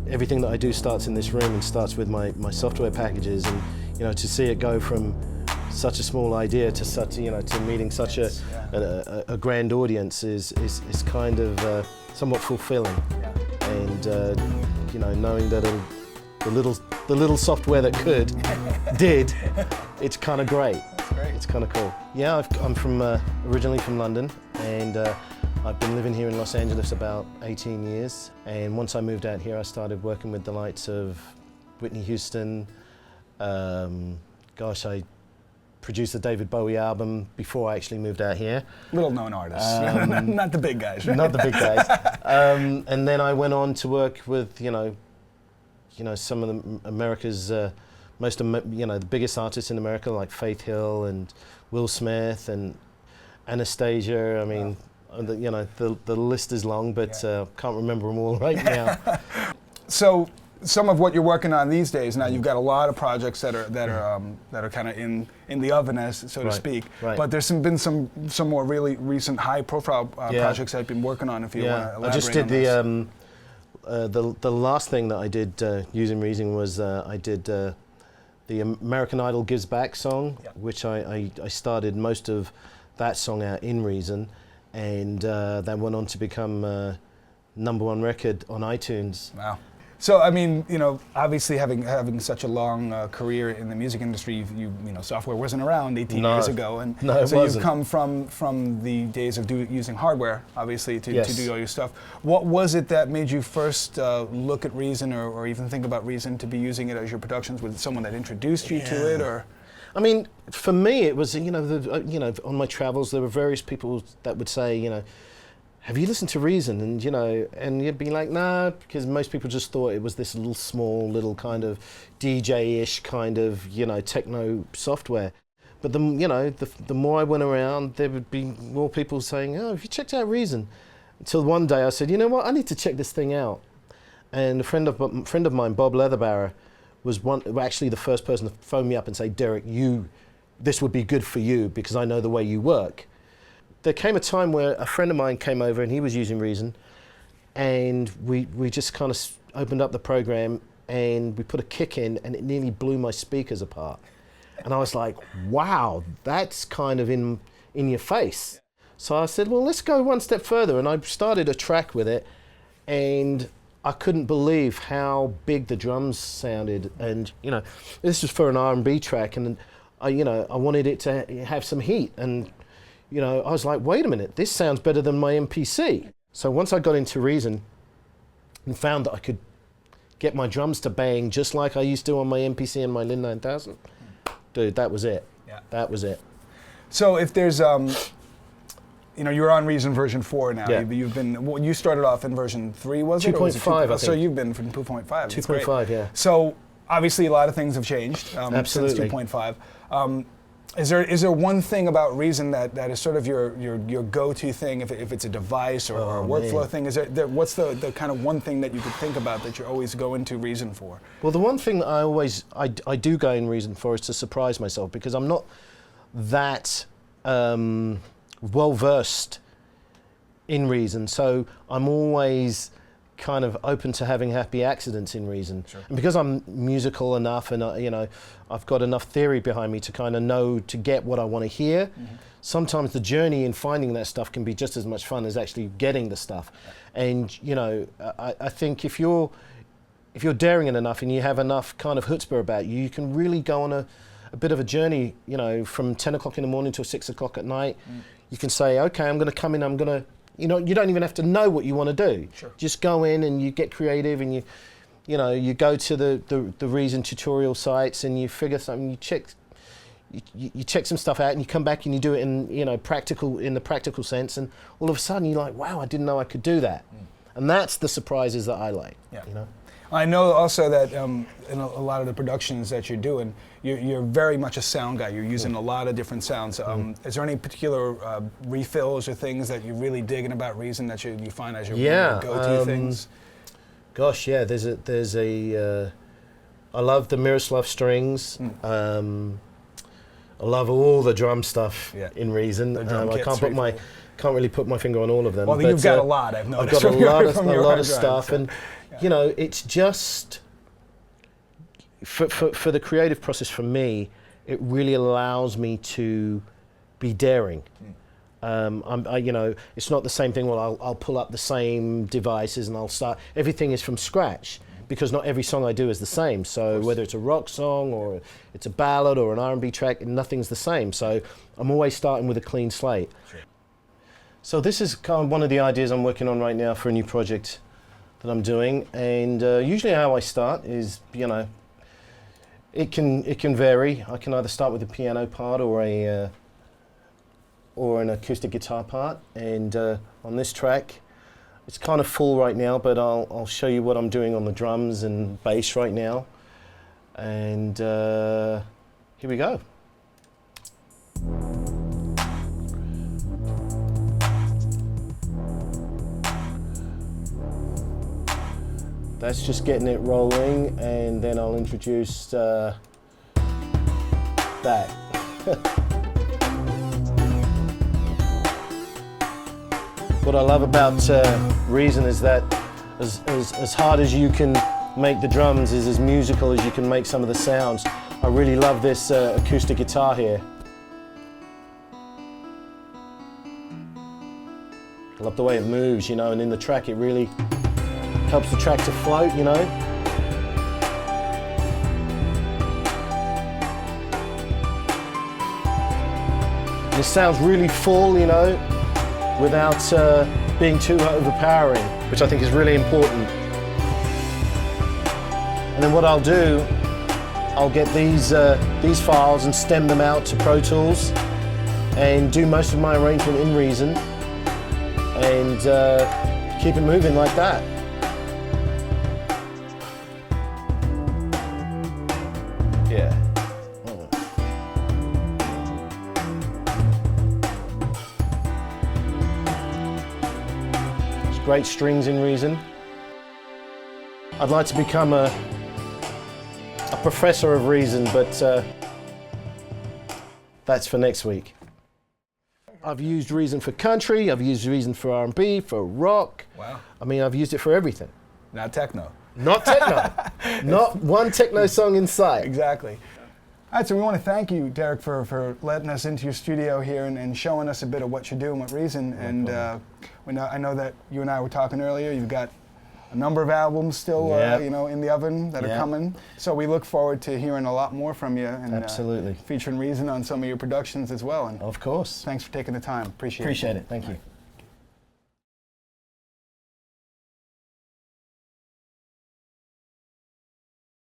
everything that I do starts in this room and starts with my software packages, and to see it go from such a small idea to such to meeting such a grand audience is kind of somewhat fulfilling. Yeah. And knowing that the little software that did, it's kind of great. That's great. It's kind of cool. Yeah, I'm originally from London, and I've been living here in Los Angeles about 18 years. And once I moved out here, I started working with the likes of Whitney Houston. I produced the David Bowie album before I actually moved out here. Little known artists, not the big guys. Right? Not the big guys. And then I went on to work with some of America's the biggest artists in America, like Faith Hill and Will Smith and Anastacia. I mean, the list is long, but can't remember them all right now. So some of what you're working on these days now, you've got a lot of projects that are kind of in the oven, as so to speak. Right. But there's been some more really recent high-profile projects that I've been working on. If you want to elaborate I just did the last thing that I did using Reason was I did the American Idol Gives Back song, which I started most of that song out in Reason, and that went on to become #1 record on iTunes. Wow. So I mean, obviously having such a long career in the music industry, software wasn't around 18 years ago, and so you've come from the days of using hardware, obviously, to do all your stuff. What was it that made you first look at Reason, or even think about Reason to be using it as your productions? Was it someone that introduced you to it, or? I mean, for me, it was on my travels there were various people that would say, have you listened to Reason? And you'd be like, nah, because most people just thought it was this little kind of DJ-ish kind of, techno software. But the more I went around, there would be more people saying, oh, have you checked out Reason? Until one day I said, you know what, I need to check this thing out. And a friend of mine, Bob Leatherbarrow, was actually the first person to phone me up and say, Derek, this would be good for you because I know the way you work. There came a time where a friend of mine came over and he was using Reason, and we just kind of opened up the program and we put a kick in, and it nearly blew my speakers apart. And I was like, wow, that's kind of in your face. So I said, well, let's go one step further. And I started a track with it, and I couldn't believe how big the drums sounded. And, this was for an R&B track, and I wanted it to have some heat. And I was like, wait a minute, this sounds better than my MPC. So once I got into Reason and found that I could get my drums to bang just like I used to on my MPC and my Lin 9000, dude, that was it. Yeah. That was it. So if there's, you're on Reason version 4 now. Yeah. You started off in version 3, was it? 2.5, I think. So you've been from 2.5. 2.5, yeah. So obviously a lot of things have changed since 2.5. Is there one thing about Reason that is sort of your go-to thing, if it's a device or a workflow thing? Is there what's the kind of one thing that you could think about that you always go into Reason for? Well, the one thing that I do go in Reason for is to surprise myself, because I'm not that well-versed in Reason, so I'm always kind of open to having happy accidents in Reason. Sure. And because I'm musical enough and I've got enough theory behind me to kind of know to get what I want to hear, sometimes the journey in finding that stuff can be just as much fun as actually getting the stuff. And I think if you're daring enough and you have enough kind of chutzpah about you, you can really go on a bit of a journey, from 10 o'clock in the morning till 6 o'clock at night. You can say, okay, I'm going to come in, I'm going to, you don't even have to know what you want to do. Sure. Just go in and you get creative, and you go to the Reason tutorial sites and you figure something, you check some stuff out, and you come back and you do it in the practical sense, and all of a sudden you're like, wow, I didn't know I could do that. And that's the surprises that I like. Yeah. I know also that in a lot of the productions that you're doing, you're very much a sound guy. You're using a lot of different sounds. Is there any particular refills or things that you're really digging about Reason that you find as your go-to things? Gosh, yeah. There's a I love the Miroslav strings. I love all the drum stuff in Reason. I can't really put my finger on all of them. Well, you've got a lot. I've noticed. I've got a lot of stuff, and you know, it's just, for the creative process for me, it really allows me to be daring. You know, it's not the same thing. Well, I'll pull up the same devices and I'll start. Everything is from scratch because not every song I do is the same. So whether it's a rock song or it's a ballad or an R&B track, nothing's the same. So I'm always starting with a clean slate. Sure. So this is kind of one of the ideas I'm working on right now for a new project that I'm doing. And usually how I start is, you know, it can vary. I can either start with a piano part or an acoustic guitar part, and on this track it's kind of full right now, but I'll show you what I'm doing on the drums and bass right now, and here we go. That's just getting it rolling, and then I'll introduce that. What I love about Reason is that as hard as you can make the drums is as musical as you can make some of the sounds. I really love this acoustic guitar here. I love the way it moves, you know, and in the track it really helps the track to float, you know. This sounds really full, you know, without being too overpowering, which I think is really important. And then what I'll do, I'll get these files and stem them out to Pro Tools and do most of my arrangement in Reason and keep it moving like that. Yeah. Great strings in Reason. I'd like to become a professor of Reason, but that's for next week. I've used Reason for country, I've used Reason for R&B, for rock. Wow. I mean, I've used it for everything. Not techno. Not techno. Not one techno song in sight. Exactly. All right, so we want to thank you, Derek, for letting us into your studio here and showing us a bit of what you're doing with Reason. And I know that you and I were talking earlier. You've got a number of albums still, you know, in the oven that are coming. So we look forward to hearing a lot more from you and absolutely featuring Reason on some of your productions as well. And of course. Thanks for taking the time. Appreciate it. Appreciate it. Thank you.